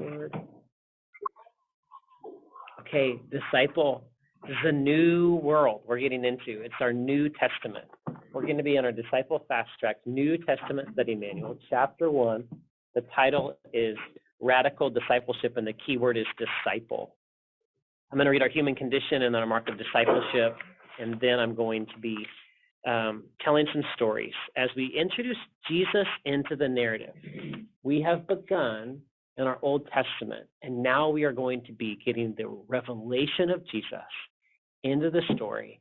forward. Okay, disciple. This is a new world we're getting into. It's our New Testament. We're going to be on our Disciple Fast Track New Testament Study Manual, Chapter 1. The title is Radical Discipleship, and the key word is disciple. I'm going to read our human condition and then our mark of discipleship, and then I'm going to be telling some stories. As we introduce Jesus into the narrative, we have begun in our Old Testament, and now we are going to be getting the revelation of Jesus into the story,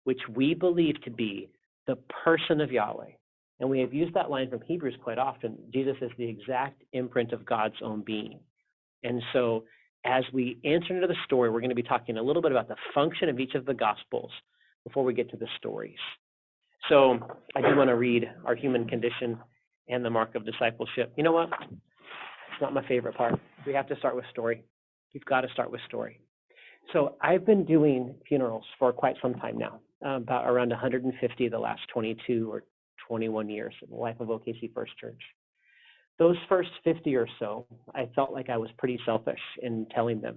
which we believe to be the person of Yahweh. And we have used that line from Hebrews quite often. Jesus is the exact imprint of God's own being. And so as we enter into the story, we're going to be talking a little bit about the function of each of the Gospels before we get to the stories. So I do want to read our human condition and the mark of discipleship. You know what? It's not my favorite part. We have to start with story. You've got to start with story. So I've been doing funerals for quite some time now, about around 150 the last 22 or 21 years in the life of OKC First Church. Those first 50 or so, I felt like I was pretty selfish in telling them.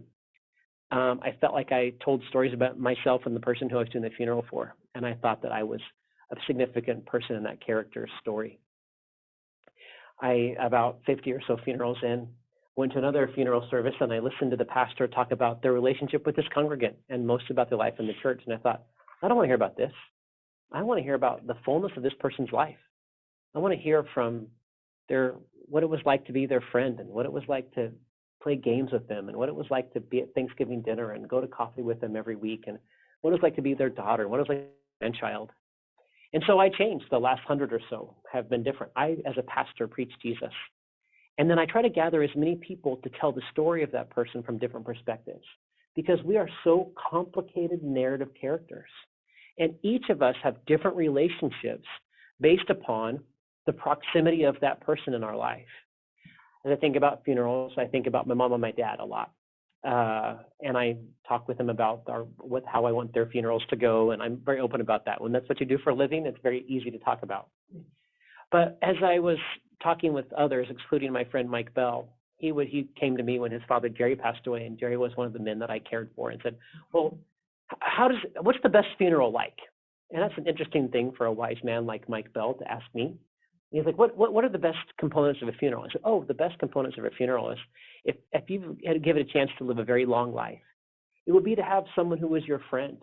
I felt like I told stories about myself and the person who I was doing the funeral for, and I thought that I was a significant person in that character's story. About 50 or so funerals in, went to another funeral service, and I listened to the pastor talk about their relationship with his congregant and most about their life in the church. And I thought, I don't want to hear about this. I want to hear about the fullness of this person's life. I want to hear from what it was like to be their friend, and what it was like to play games with them, and what it was like to be at Thanksgiving dinner and go to coffee with them every week, and what it was like to be their daughter, what it was like to be their grandchild. And so I changed. The last 100 or so have been different. I, as a pastor, preach Jesus. And then I try to gather as many people to tell the story of that person from different perspectives, because we are so complicated narrative characters. And each of us have different relationships based upon the proximity of that person in our life. As I think about funerals, I think about my mom and my dad a lot. And I talk with them about how I want their funerals to go, and I'm very open about that. When that's what you do for a living, it's very easy to talk about. But as I was talking with others, excluding my friend Mike Bell, he came to me when his father Jerry passed away, and Jerry was one of the men that I cared for, and said, well, what's the best funeral like? And that's an interesting thing for a wise man like Mike Bell to ask me. He's like, what are the best components of a funeral? I said, the best components of a funeral is if you had given a chance to live a very long life, it would be to have someone who was your friend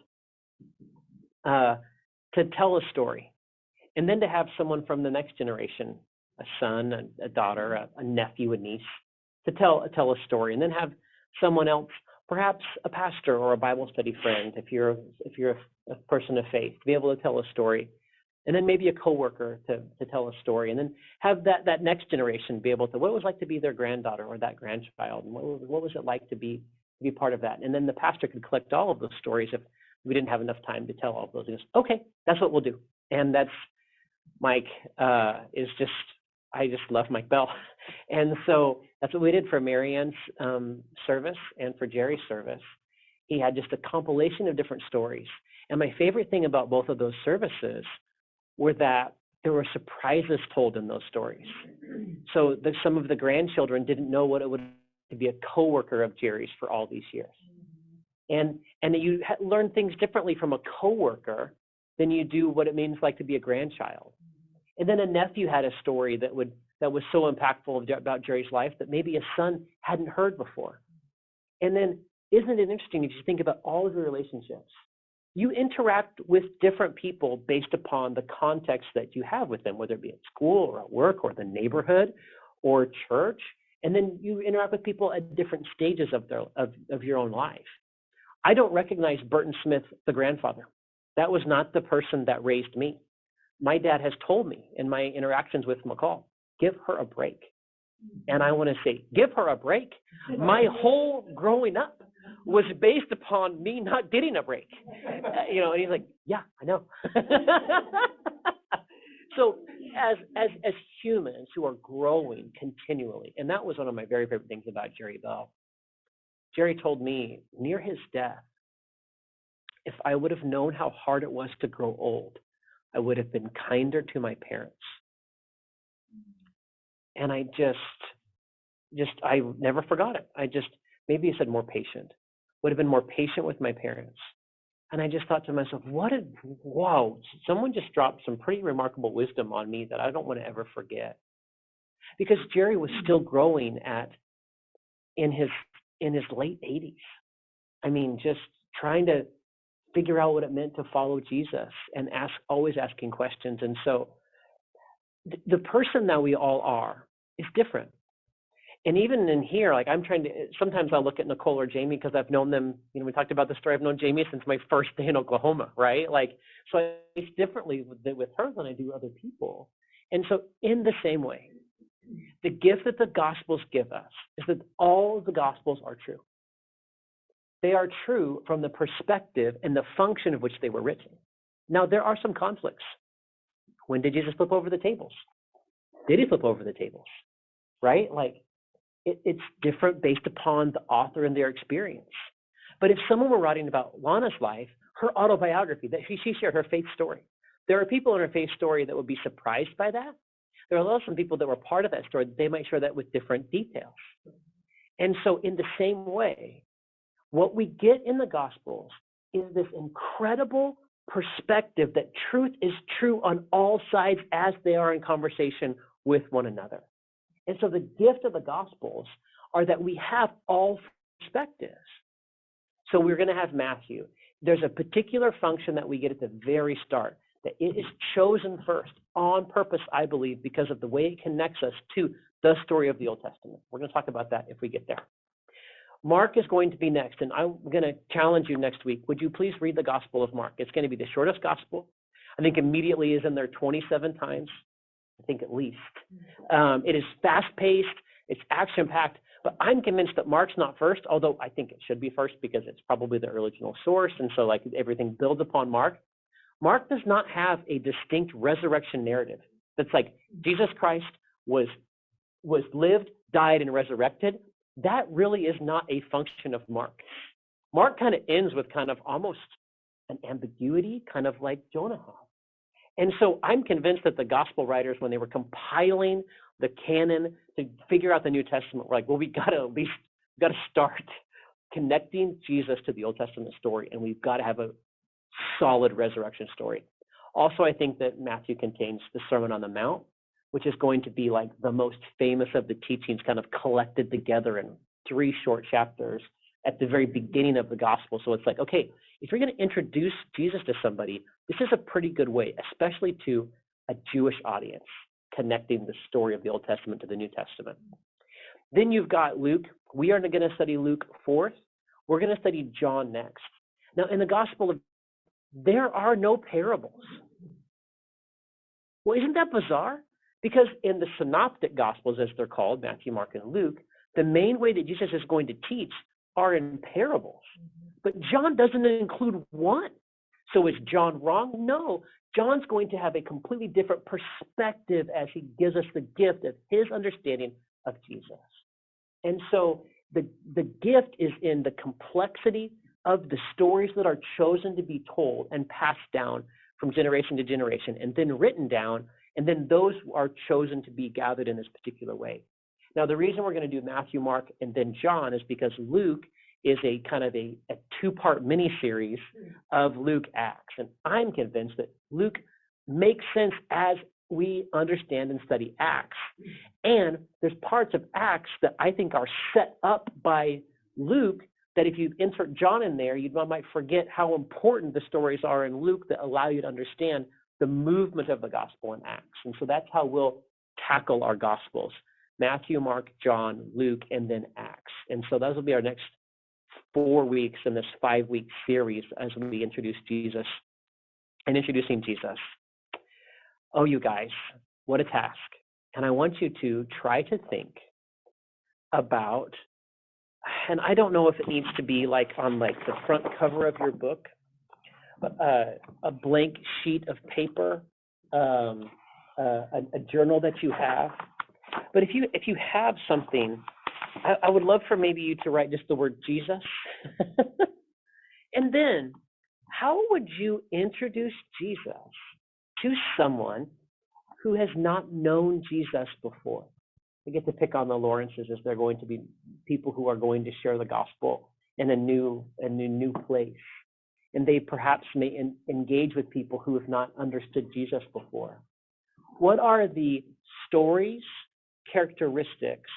to tell a story, and then to have someone from the next generation, a son, a daughter, a nephew, a niece, to tell a story, and then have someone else, perhaps a pastor or a Bible study friend, if you're a person of faith, to be able to tell a story. And then maybe a coworker to tell a story, and then have that next generation be able to, what it was like to be their granddaughter or that grandchild, and what was it like to be part of that. And then the pastor could collect all of those stories if we didn't have enough time to tell all of those. He goes, okay, that's what we'll do. And that's Mike I just love Mike Bell. And so that's what we did for Marianne's service and for Jerry's service. He had just a compilation of different stories. And my favorite thing about both of those services were that there were surprises told in those stories. So some of the grandchildren didn't know what it would be to be a coworker of Jerry's for all these years. And you learn things differently from a coworker than you do what it means like to be a grandchild. And then a nephew had a story that was so impactful about Jerry's life that maybe a son hadn't heard before. And then isn't it interesting if you think about all of your relationships? You interact with different people based upon the context that you have with them, whether it be at school or at work or the neighborhood or church. And then you interact with people at different stages of your own life. I don't recognize Burton Smith, the grandfather. That was not the person that raised me. My dad has told me in my interactions with McCall, give her a break. And I want to say, give her a break. My whole growing up was based upon me not getting a break. And he's like, yeah, I know. So as humans who are growing continually, and that was one of my very favorite things about Jerry Bell. Jerry told me near his death, if I would have known how hard it was to grow old, I would have been kinder to my parents. And I just I never forgot it. Maybe I said more patient, would have been more patient with my parents. And I just thought to myself, wow, someone just dropped some pretty remarkable wisdom on me that I don't want to ever forget. Because Jerry was still growing in his late 80s. I mean, just trying to figure out what it meant to follow Jesus and always asking questions. And so the person that we all are is different. And even in here, like sometimes I'll look at Nicole or Jamie because I've known them, we talked about the story, I've known Jamie since my first day in Oklahoma, right? So I think differently with her than I do other people. And so in the same way, the gift that the Gospels give us is that all of the Gospels are true. They are true from the perspective and the function of which they were written. Now, there are some conflicts. When did Jesus flip over the tables? Did he flip over the tables? Right? It's different based upon the author and their experience. But if someone were writing about Lana's life, her autobiography, that she shared her faith story, there are people in her faith story that would be surprised by that. There are also some people that were part of that story, they might share that with different details. And so in the same way, what we get in the Gospels is this incredible perspective that truth is true on all sides as they are in conversation with one another. And so the gift of the Gospels are that we have all perspectives. So we're going to have Matthew. There's a particular function that we get at the very start, that it is chosen first on purpose, I believe, because of the way it connects us to the story of the Old Testament. We're going to talk about that if we get there. Mark is going to be next, and I'm going to challenge you next week. Would you please read the Gospel of Mark? It's going to be the shortest Gospel. I think immediately is in there 27 times. I think at least. It is fast-paced, it's action-packed, but I'm convinced that Mark's not first, although I think it should be first because it's probably the original source, and so everything builds upon Mark. Mark does not have a distinct resurrection narrative that's like Jesus Christ was lived, died, and resurrected. That really is not a function of Mark. Mark kind of ends with kind of almost an ambiguity, kind of like Jonah had. And so I'm convinced that the gospel writers, when they were compiling the canon to figure out the New Testament, were like, well, we got to start connecting Jesus to the Old Testament story, and we've got to have a solid resurrection story. Also, I think that Matthew contains the Sermon on the Mount, which is going to be like the most famous of the teachings kind of collected together in 3 short chapters at the very beginning of the gospel. So it's like, okay, if you're going to introduce Jesus to somebody, this is a pretty good way, especially to a Jewish audience, connecting the story of the Old Testament to the New Testament. Then you've got Luke. We are going to study Luke fourth. We're going to study John next. Now, in the Gospel of, there are no parables. Well, isn't that bizarre? Because in the synoptic Gospels, as they're called, Matthew, Mark, and Luke, the main way that Jesus is going to teach are in parables. But John doesn't include one. So is John wrong? No. John's going to have a completely different perspective as he gives us the gift of his understanding of Jesus. And so the gift is in the complexity of the stories that are chosen to be told and passed down from generation to generation and then written down, and then those are chosen to be gathered in this particular way. Now, the reason we're going to do Matthew, Mark, and then John is because Luke is a kind of a 2-part mini-series of Luke Acts. And I'm convinced that Luke makes sense as we understand and study Acts. And there's parts of Acts that I think are set up by Luke that if you insert John in there, you might forget how important the stories are in Luke that allow you to understand the movement of the gospel in Acts. And so that's how we'll tackle our gospels: Matthew, Mark, John, Luke, and then Acts. And so those will be our next 4 weeks in this 5-week series as we introduce Jesus and introducing Jesus. Oh, you guys, what a task. And I want you to try to think about, and I don't know if it needs to be like on like the front cover of your book, but a blank sheet of paper, a journal that you have. But if you have something, I would love for maybe you to write just the word Jesus. And then, how would you introduce Jesus to someone who has not known Jesus before? I get to pick on the Lawrences as they're going to be people who are going to share the gospel in a new place. And they perhaps may engage with people who have not understood Jesus before. What are the stories, characteristics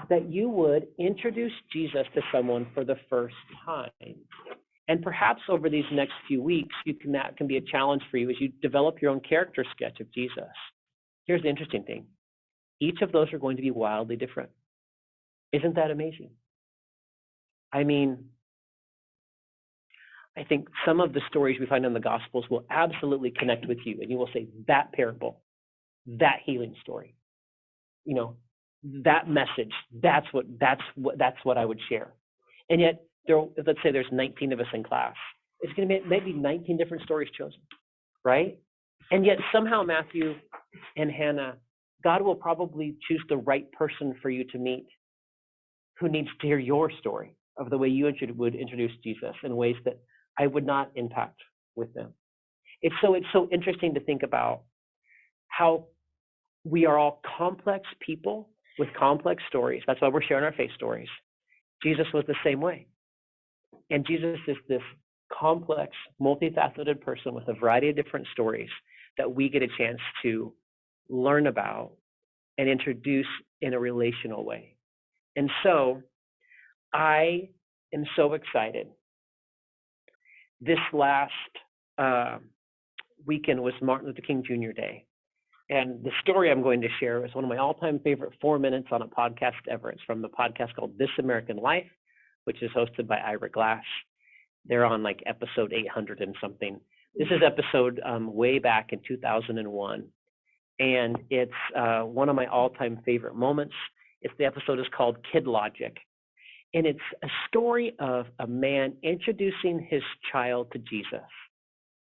that you would introduce Jesus to someone for the first time? And perhaps over these next few weeks, that can be a challenge for you as you develop your own character sketch of Jesus. Here's the interesting thing. Each of those are going to be wildly different. Isn't that amazing? I mean, I think some of the stories we find in the Gospels will absolutely connect with you, and you will say, that parable, that healing story, that message, that's what I would share. And yet, let's say there's 19 of us in class. It's going to be maybe 19 different stories chosen, right? And yet somehow, Matthew and Hannah, God will probably choose the right person for you to meet who needs to hear your story of the way you would introduce Jesus in ways that I would not impact with them. It's so interesting to think about how we are all complex people with complex stories. That's why we're sharing our faith stories. Jesus was the same way. And Jesus is this complex, multifaceted person with a variety of different stories that we get a chance to learn about and introduce in a relational way. And so I am so excited. This last weekend was Martin Luther King Jr. Day. And the story I'm going to share is one of my all-time favorite 4 minutes on a podcast ever. It's from the podcast called This American Life, which is hosted by Ira Glass. They're on like episode 800 and something. This is episode way back in 2001. And it's one of my all-time favorite moments. The episode is called Kid Logic. And it's a story of a man introducing his child to Jesus.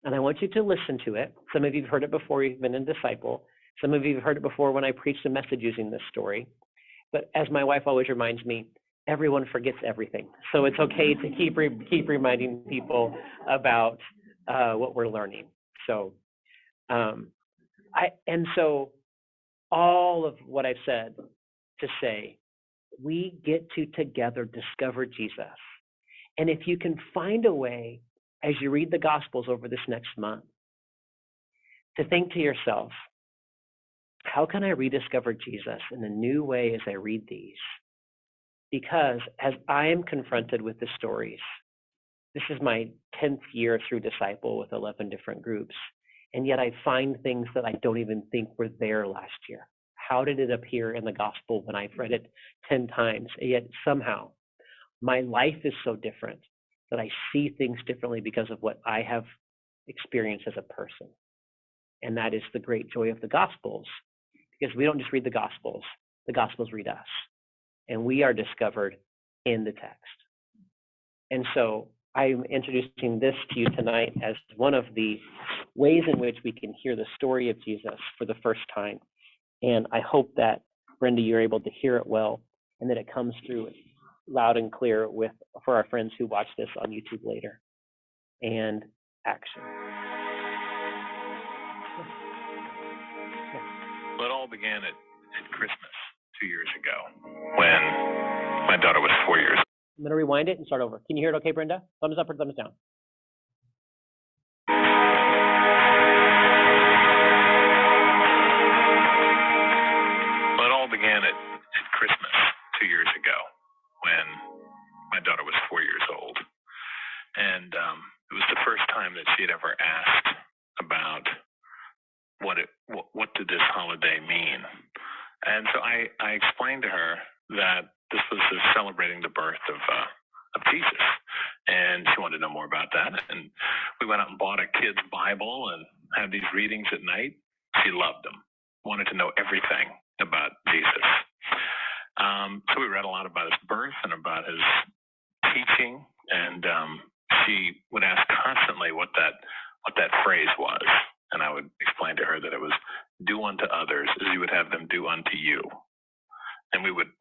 And I want you to listen to it. Some of you have heard it before you've been in Disciple. Some of you have heard it before when I preached a message using this story. But as my wife always reminds me, everyone forgets everything. So it's okay to keep reminding people about what we're learning. So, so all of what I've said to say, we get to together discover Jesus. And if you can find a way as you read the Gospels over this next month to think to yourself, how can I rediscover Jesus in a new way as I read these? Because as I am confronted with the stories, this is my 10th year through Disciple with 11 different groups, and yet I find things that I don't even think were there last year. How did it appear in the Gospel when I've read it 10 times? And yet somehow my life is so different that I see things differently because of what I have experienced as a person. And that is the great joy of the Gospels, because we don't just read the Gospels read us. And we are discovered in the text. And so I'm introducing this to you tonight as one of the ways in which we can hear the story of Jesus for the first time. And I hope that, Brenda, you're able to hear it well and that it comes through loud and clear for our friends who watch this on YouTube later. And action. Well, it all began at Christmas 2 years ago when my daughter was 4 years old. I'm going to rewind it and start over. Can you hear it okay, Brenda? Thumbs up or thumbs down? Well, it all began at Christmas 2 years ago when my daughter was 4 years old. And it was the first time that she had ever asked about what did this holiday mean. And so I explained to her that this was celebrating the birth of Jesus, and she wanted to know more about that. And we went out and bought a kid's Bible and had these readings at night. She loved them, wanted to know everything about Jesus. So we read a lot about his birth and about his teaching, and she would ask constantly what that phrase was. And I would explain to her that it was do unto others as you would have them do unto you. And we would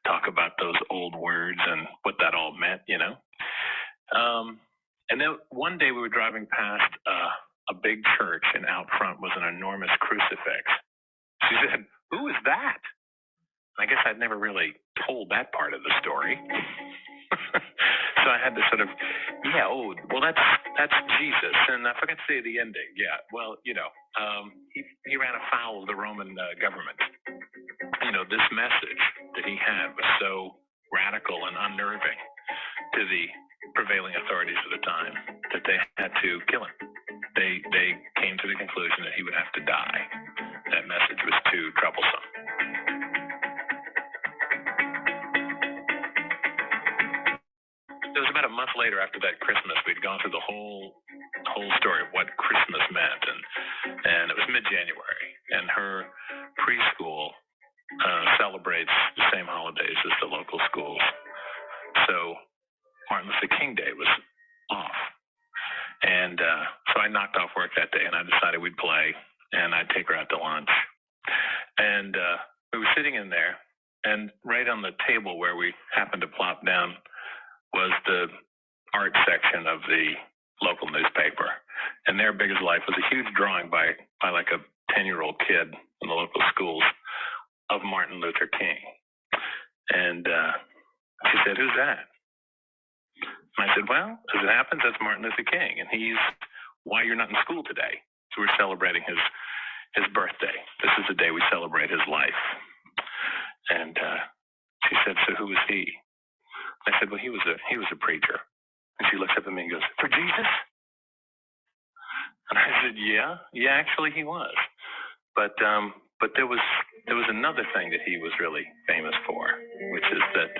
talk about those old words and what that all meant, you know. And then one day we were driving past a big church, and out front was an enormous crucifix. She said, "Who is that?" I guess I'd never really told that part of the story. So I had to sort of, that's Jesus. And I forgot to say the ending. Yeah, well, he ran afoul of the Roman government. This message that he had was so radical and unnerving to the prevailing authorities of the time that they had to kill him. They came to the conclusion that he would have to die. That message was too troublesome. It was about a month later, after that Christmas, we'd gone through the whole story of what Christmas meant, and it was mid-January, and her preschool celebrates the same holidays as the local schools. So Martin Luther King Day was off, and so I knocked off work that day, and I decided we'd play, and I'd take her out to lunch, and we were sitting in there, and right on the table where we happened to plop down was the art section of the local newspaper. And there, big as life, was a huge drawing by like a 10-year-old kid in the local schools of Martin Luther King. And she said, "Who's that?" And I said, "Well, as it happens, that's Martin Luther King, and he's why you're not in school today. So we're celebrating his birthday. This is the day we celebrate his life." And she said, "So who was he?" I said, "Well, he was a preacher." And she looks up at me and goes, "For Jesus?" And I said, Yeah, actually he was. But there was another thing that he was really famous for, which is that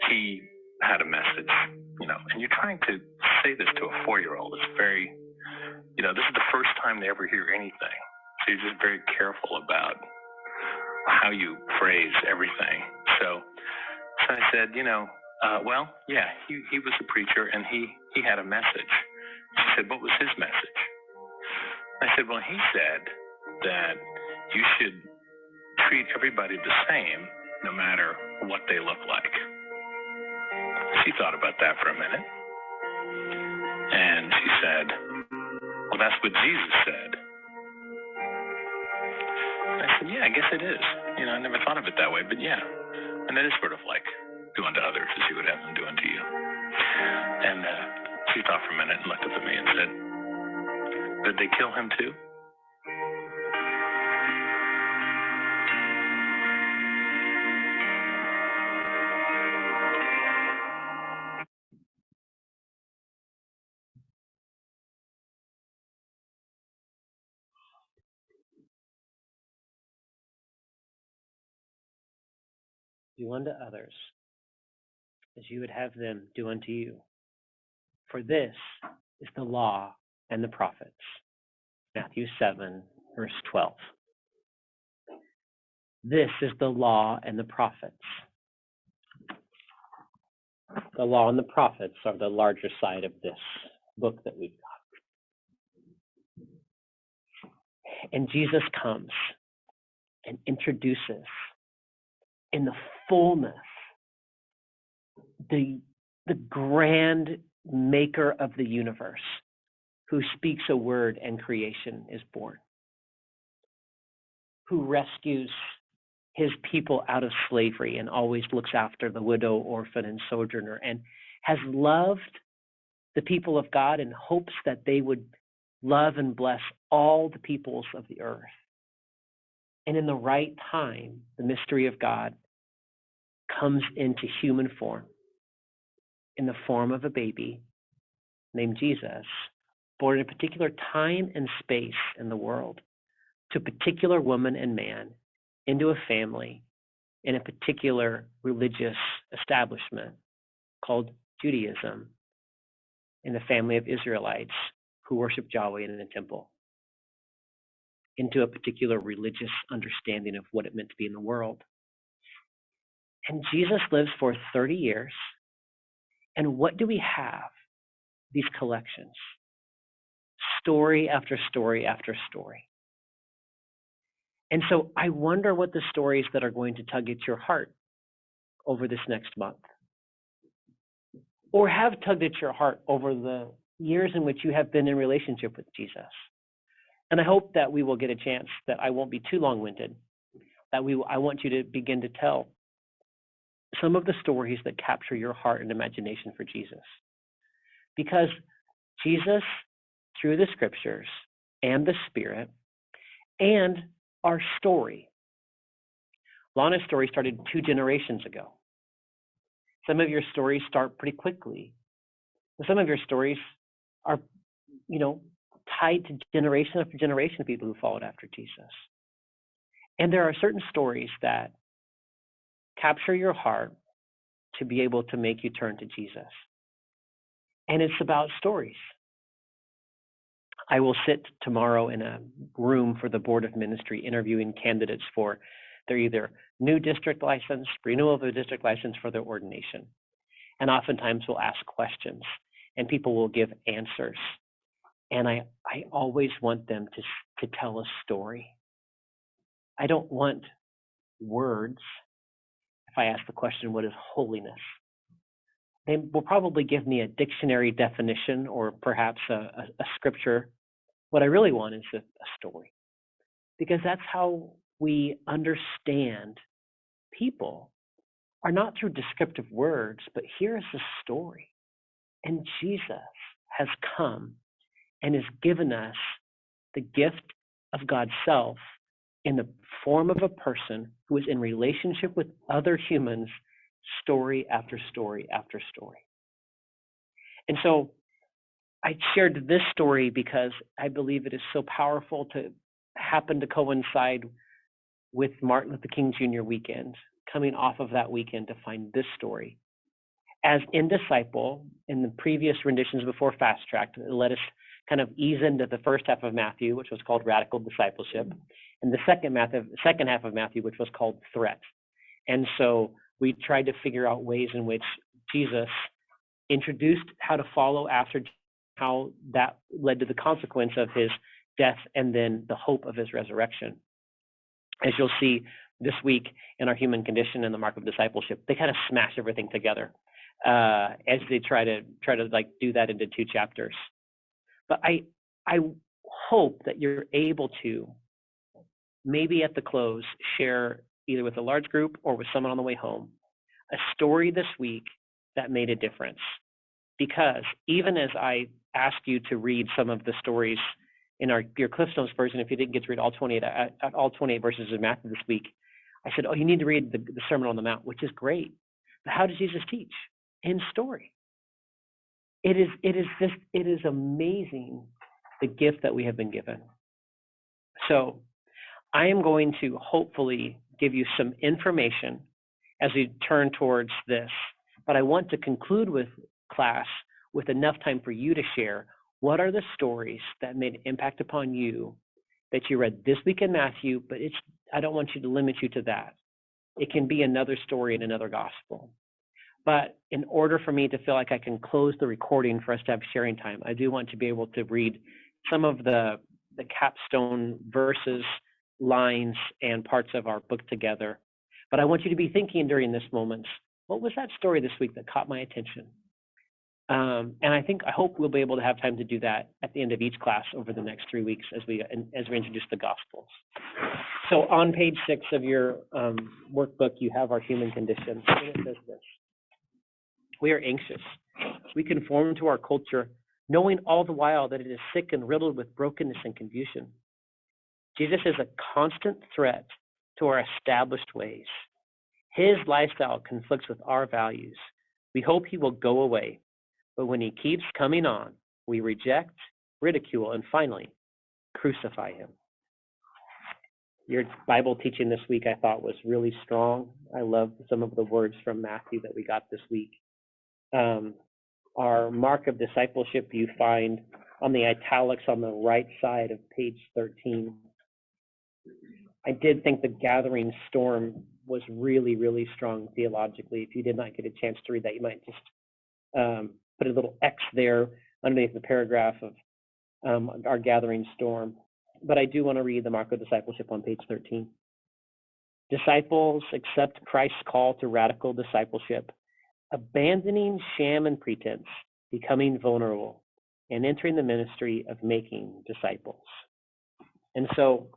he had a message, and you're trying to say this to a 4-year-old. It's very, this is the first time they ever hear anything. So you're just very careful about how you phrase everything. So I said, he was a preacher, and he had a message. She said, "What was his message?" I said, "Well, he said that you should treat everybody the same, no matter what they look like." She thought about that for a minute, and she said, "Well, that's what Jesus said." I said, "Yeah, I guess it is. I never thought of it that way, but yeah. And it is sort of like do unto others as you would have them do unto you." And she thought for a minute and looked up at me and said, "Did they kill him too?" Do unto others as you would have them do unto you. For this is the law and the prophets. Matthew 7, verse 12. This is the law and the prophets. The law and the prophets are the larger side of this book that we've got. And Jesus comes and introduces in the fullness the grand maker of the universe, who speaks a word and creation is born, who rescues his people out of slavery and always looks after the widow, orphan, and sojourner, and has loved the people of God and hopes that they would love and bless all the peoples of the earth. And in the right time, the mystery of God comes into human form, in the form of a baby named Jesus, born in a particular time and space in the world, to a particular woman and man, into a family, in a particular religious establishment called Judaism, in the family of Israelites who worship Yahweh in the temple, into a particular religious understanding of what it meant to be in the world. And Jesus lives for 30 years. And what do we have? These collections. Story after story after story. And so I wonder what the stories that are going to tug at your heart over this next month, or have tugged at your heart over the years in which you have been in relationship with Jesus. And I hope that we will get a chance, that I won't be too long-winded, that I want you to begin to tell some of the stories that capture your heart and imagination for Jesus. Because Jesus, through the scriptures and the Spirit and our story, Lana's story started 2 generations ago. Some of your stories start pretty quickly. Some of your stories are, tied to generation after generation of people who followed after Jesus. And there are certain stories that capture your heart to be able to make you turn to Jesus. And it's about stories. I will sit tomorrow in a room for the Board of Ministry interviewing candidates for their either new district license, renewal of a district license for their ordination. And oftentimes we'll ask questions and people will give answers. And I always want them to tell a story. I don't want words. If I ask the question, what is holiness? They will probably give me a dictionary definition or perhaps a scripture. What I really want is a story, because that's how we understand people, are not through descriptive words, but here is the story. And Jesus has come and has given us the gift of God's self in the form of a person who is in relationship with other humans, story after story after story. And so I shared this story because I believe it is so powerful to happen to coincide with Martin Luther King Jr. weekend, coming off of that weekend to find this story. As in Disciple, in the previous renditions before Fast Track, it let us kind of ease into the first half of Matthew, which was called Radical Discipleship, and the second half of Matthew, which was called Threat. And so we tried to figure out ways in which Jesus introduced how to follow after, how that led to the consequence of his death and then the hope of his resurrection. As you'll see this week in our human condition and the mark of discipleship, they kind of smash everything together as they try to like do that into 2 chapters. But I hope that you're able to, maybe at the close, share either with a large group or with someone on the way home, a story this week that made a difference. Because even as I asked you to read some of the stories in your Cliff Notes version, if you didn't get to read all 28 verses of Matthew this week, I said, you need to read the Sermon on the Mount, which is great. But how does Jesus teach? In story. It is amazing, the gift that we have been given. So I am going to hopefully give you some information as we turn towards this, but I want to conclude with class with enough time for you to share what are the stories that made an impact upon you that you read this week in Matthew, but I don't want you to limit you to that. It can be another story in another gospel. But in order for me to feel like I can close the recording for us to have sharing time, I do want to be able to read some of the capstone verses, lines, and parts of our book together. But I want you to be thinking during this moment, what was that story this week that caught my attention? And I hope we'll be able to have time to do that at the end of each class over the next 3 weeks as we introduce the Gospels. So on page 6 of your workbook, you have our human condition, and it says this: we are anxious. We conform to our culture, knowing all the while that it is sick and riddled with brokenness and confusion. Jesus is a constant threat to our established ways. His lifestyle conflicts with our values. We hope he will go away, but when he keeps coming on, we reject, ridicule, and finally crucify him. Your Bible teaching this week, I thought, was really strong. I love some of the words from Matthew that we got this week. Our mark of discipleship you find on the italics on the right side of page 13. I did think the gathering storm was really, really strong theologically. If you did not get a chance to read that, you might just put a little X there underneath the paragraph of our gathering storm. But I do want to read the mark of discipleship on page 13. Disciples accept Christ's call to radical discipleship, abandoning sham and pretense, becoming vulnerable, and entering the ministry of making disciples. And so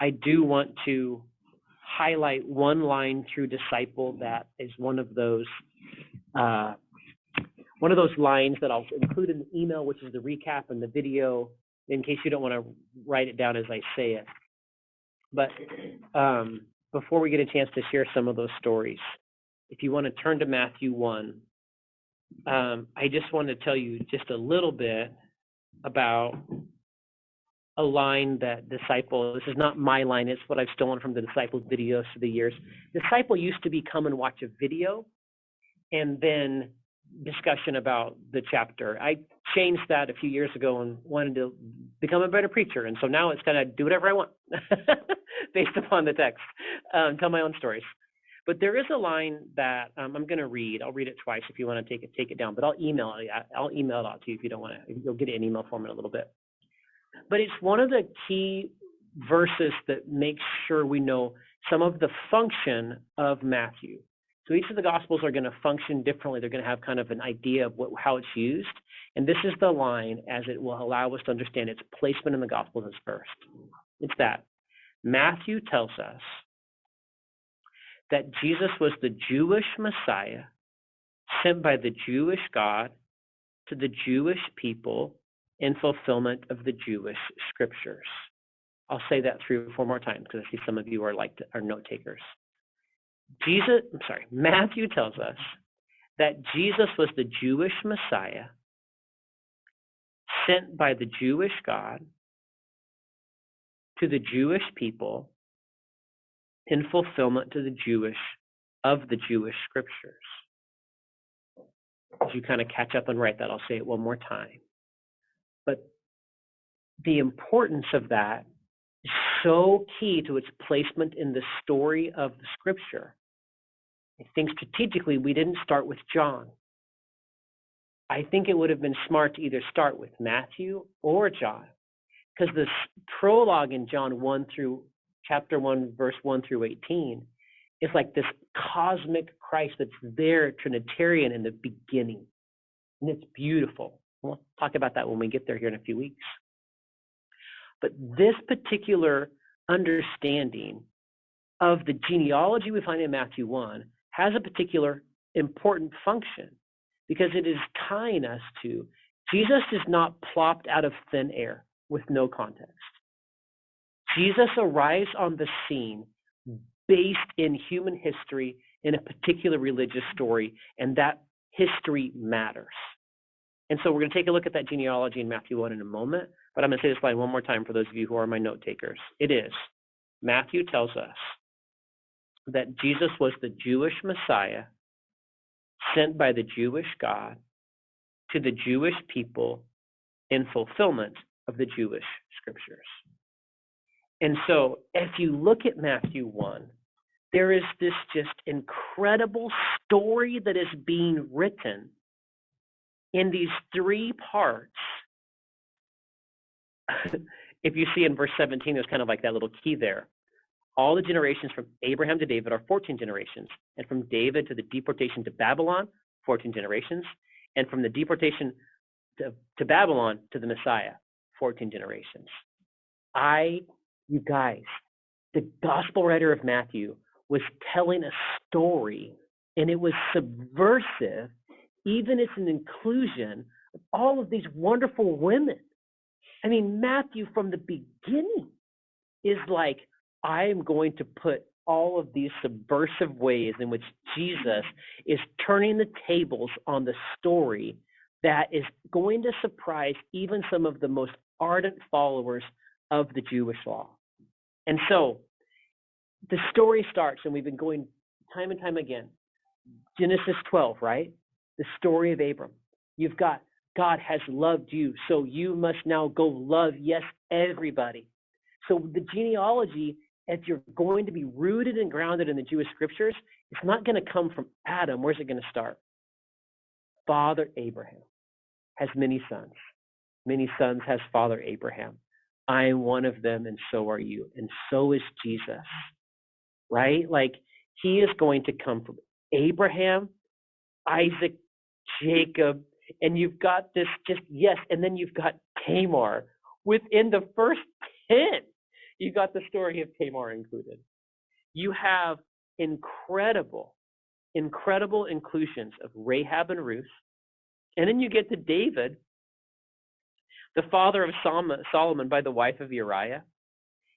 I do want to highlight one line through Disciple that is one of those lines that I'll include in the email, which is the recap and the video, in case you don't want to write it down as I say it. But before we get a chance to share some of those stories, if you want to turn to Matthew 1, I just want to tell you just a little bit about a line that Disciple, this is not my line, it's what I've stolen from the Disciple videos through the years. Disciple used to be come and watch a video and then discussion about the chapter. I changed that a few years ago and wanted to become a better preacher. And so now it's kind of do whatever I want based upon the text, tell my own stories. But there is a line that I'm going to read. I'll read it twice if you want to take it down, but I'll email it out to you if you don't want to. You'll get it in email form in a little bit. But it's one of the key verses that makes sure we know some of the function of Matthew. So each of the Gospels are going to function differently. They're going to have kind of an idea of how it's used. And this is the line as it will allow us to understand its placement in the Gospels as first. It's that Matthew tells us that Jesus was the Jewish Messiah sent by the Jewish God to the Jewish people in fulfillment of the Jewish scriptures. I'll say that 3 or 4 more times because I see some of you are note takers. Matthew tells us that Jesus was the Jewish Messiah sent by the Jewish God to the Jewish people in fulfillment of the Jewish scriptures. As you kind of catch up and write that, I'll say it one more time. But the importance of that is so key to its placement in the story of the scripture. I think strategically we didn't start with John. I think it would have been smart to either start with Matthew or John, because this prologue in John 1 through chapter 1, verse 1 through 18 is like this cosmic Christ that's there, Trinitarian in the beginning. And it's beautiful. We'll talk about that when we get there here in a few weeks. But this particular understanding of the genealogy we find in Matthew 1 has a particular important function because it is tying us to Jesus is not plopped out of thin air with no context. Jesus arrives on the scene based in human history in a particular religious story, and that history matters. And so we're going to take a look at that genealogy in Matthew 1 in a moment, but I'm going to say this line one more time for those of you who are my note takers. It is, Matthew tells us that Jesus was the Jewish Messiah sent by the Jewish God to the Jewish people in fulfillment of the Jewish scriptures. And so if you look at Matthew 1, there is this just incredible story that is being written in these 3 parts. If you see in verse 17, there's kind of like that little key there. All the generations from Abraham to David are 14 generations, and from David to the deportation to Babylon, 14 generations, and from the deportation to Babylon to the Messiah, 14 generations. You guys, the gospel writer of Matthew was telling a story, and it was subversive, even as an inclusion of all of these wonderful women. I mean, Matthew from the beginning is like, I am going to put all of these subversive ways in which Jesus is turning the tables on the story that is going to surprise even some of the most ardent followers of the Jewish law. And so the story starts, and we've been going time and time again. Genesis 12, right? The story of Abram. You've got God has loved you, so you must now go love, yes, everybody. So the genealogy, if you're going to be rooted and grounded in the Jewish scriptures, it's not going to come from Adam. Where's it going to start? Father Abraham has many sons. Many sons has Father Abraham. I am one of them, and so are you. And so is Jesus, right? Like, he is going to come from Abraham, Isaac, Jacob, and you've got this and then you've got Tamar. Within the first 10, you got the story of Tamar included. you have incredible inclusions of Rahab and Ruth. And then you get to David, the father of Solomon by the wife of Uriah.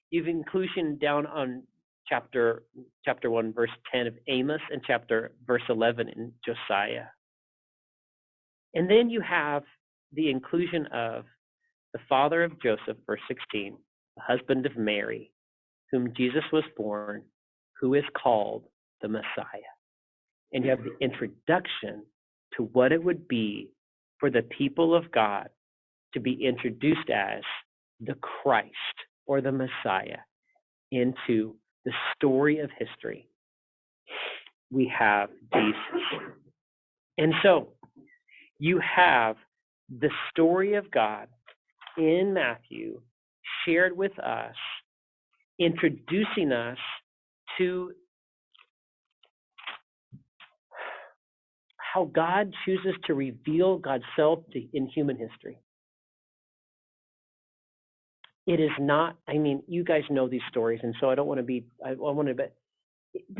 You've inclusion down on chapter 1, verse 10 of Amos, and verse 11 in Josiah. And then you have the inclusion of the father of Joseph, verse 16, the husband of Mary, whom Jesus was born, who is called the Messiah. And you have the introduction to what it would be for the people of God to be introduced as the Christ or the Messiah into the story of history. We have Jesus. And so you have the story of God in Matthew shared with us, introducing us to how God chooses to reveal God's self in human history. It is not, you guys know these stories, and so I don't want to be, but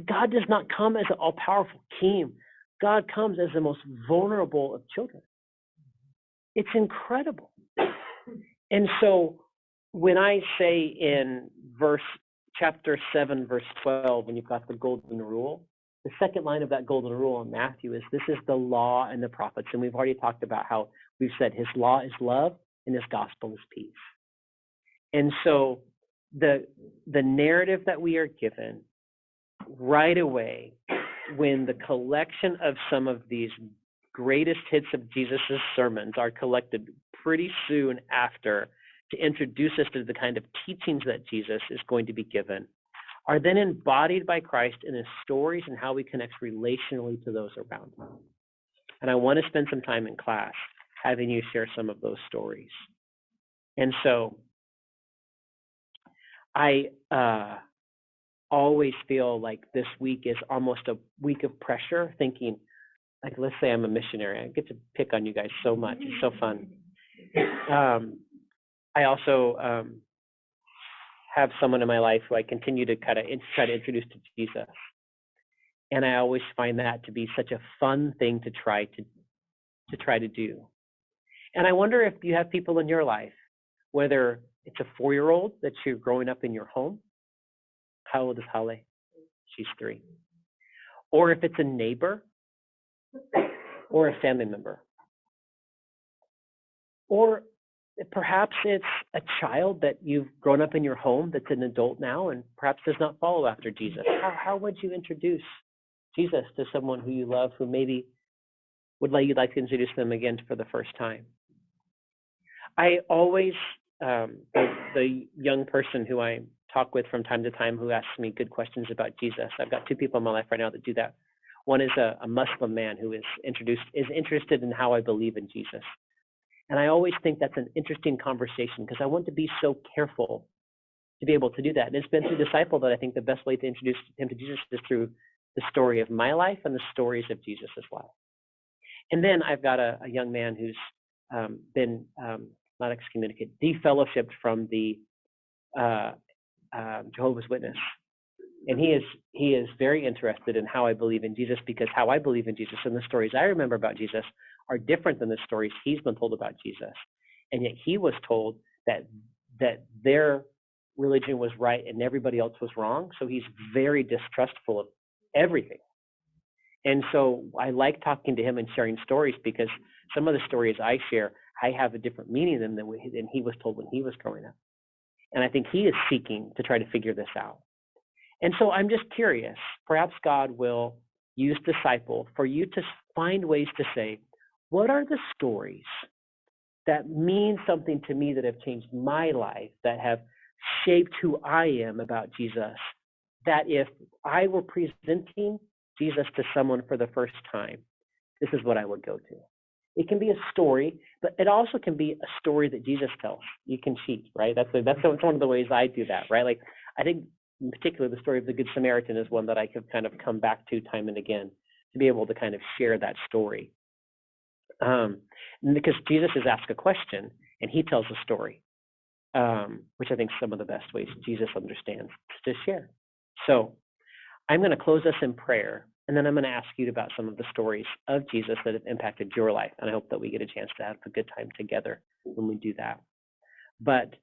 God does not come as an all-powerful king. God comes as the most vulnerable of children. It's incredible. And so when I say in chapter 7, verse 12, when you've got the golden rule, the second line of that golden rule in Matthew is, this is the law and the prophets. And we've already talked about how we've said his law is love and his gospel is peace. And so the narrative that we are given right away, when the collection of some of these greatest hits of Jesus' sermons are collected pretty soon after to introduce us to the kind of teachings that Jesus is going to be given, are then embodied by Christ in his stories and how we connect relationally to those around him. And I want to spend some time in class having you share some of those stories. And so I always feel like this week is almost a week of pressure, thinking, like, let's say I'm a missionary. I get to pick on you guys so much. It's so fun. I also have someone in my life who I continue to kind of try to introduce to Jesus. And I always find that to be such a fun thing to try to do. And I wonder if you have people in your life, whether it's a 4-year-old that you're growing up in your home. How old is Holly? She's 3. Or if it's a neighbor or a family member. Or perhaps it's a child that you've grown up in your home that's an adult now and perhaps does not follow after Jesus. How would you introduce Jesus to someone who you love, who maybe you'd like to introduce them again for the first time? I always, the young person who I talk with from time to time who asks me good questions about Jesus, I've got 2 people in my life right now that do that. One is a Muslim man who is interested in how I believe in Jesus. And I always think that's an interesting conversation because I want to be so careful to be able to do that. And it's been through Disciple that I think the best way to introduce him to Jesus is through the story of my life and the stories of Jesus' life. And then I've got a young man who's been not excommunicated, defellowshipped from the Jehovah's Witness. And he is very interested in how I believe in Jesus, because how I believe in Jesus and the stories I remember about Jesus are different than the stories he's been told about Jesus. And yet he was told that their religion was right and everybody else was wrong. So he's very distrustful of everything. And so I like talking to him and sharing stories, because some of the stories I share, I have a different meaning than he was told when he was growing up. And I think he is seeking to try to figure this out. And so I'm just curious, perhaps God will use Disciple for you to find ways to say, what are the stories that mean something to me, that have changed my life, that have shaped who I am about Jesus, that if I were presenting Jesus to someone for the first time, this is what I would go to. It can be a story, but it also can be a story that Jesus tells. You can cheat, right? That's one of the ways I do that, right? Like, I think in particular, the story of the Good Samaritan is one that I could kind of come back to time and again, to be able to kind of share that story. Because Jesus is asked a question and he tells a story, which I think is some of the best ways Jesus understands to share. So I'm going to close us in prayer, and then I'm going to ask you about some of the stories of Jesus that have impacted your life. And I hope that we get a chance to have a good time together when we do that. But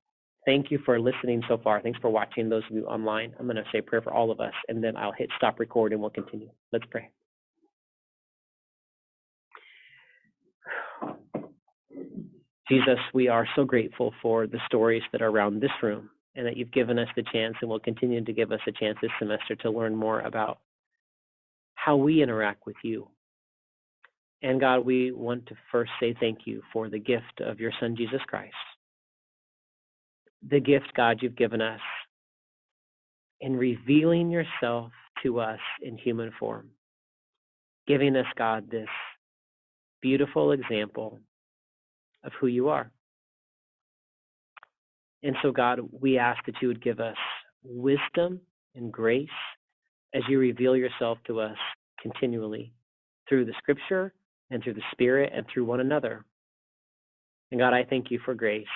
thank you for listening so far. Thanks for watching, those of you online. I'm going to say a prayer for all of us, and then I'll hit stop record and we'll continue. Let's pray. Jesus, we are so grateful for the stories that are around this room, and that you've given us the chance and will continue to give us a chance this semester to learn more about how we interact with you. And God, we want to first say thank you for the gift of your Son, Jesus Christ. The gift, God, you've given us in revealing yourself to us in human form, giving us, God, this beautiful example of who you are. And so, God, we ask that you would give us wisdom and grace as you reveal yourself to us continually through the Scripture and through the Spirit and through one another. And God, I thank you for grace,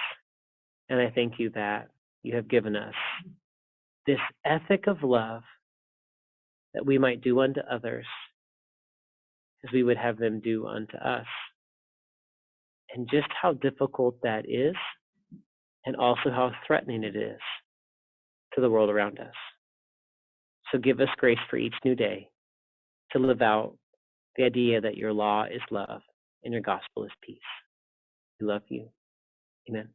and I thank you that you have given us this ethic of love that we might do unto others as we would have them do unto us. And just how difficult that is, and also how threatening it is to the world around us. So give us grace for each new day to live out the idea that your law is love and your gospel is peace. We love you. Amen.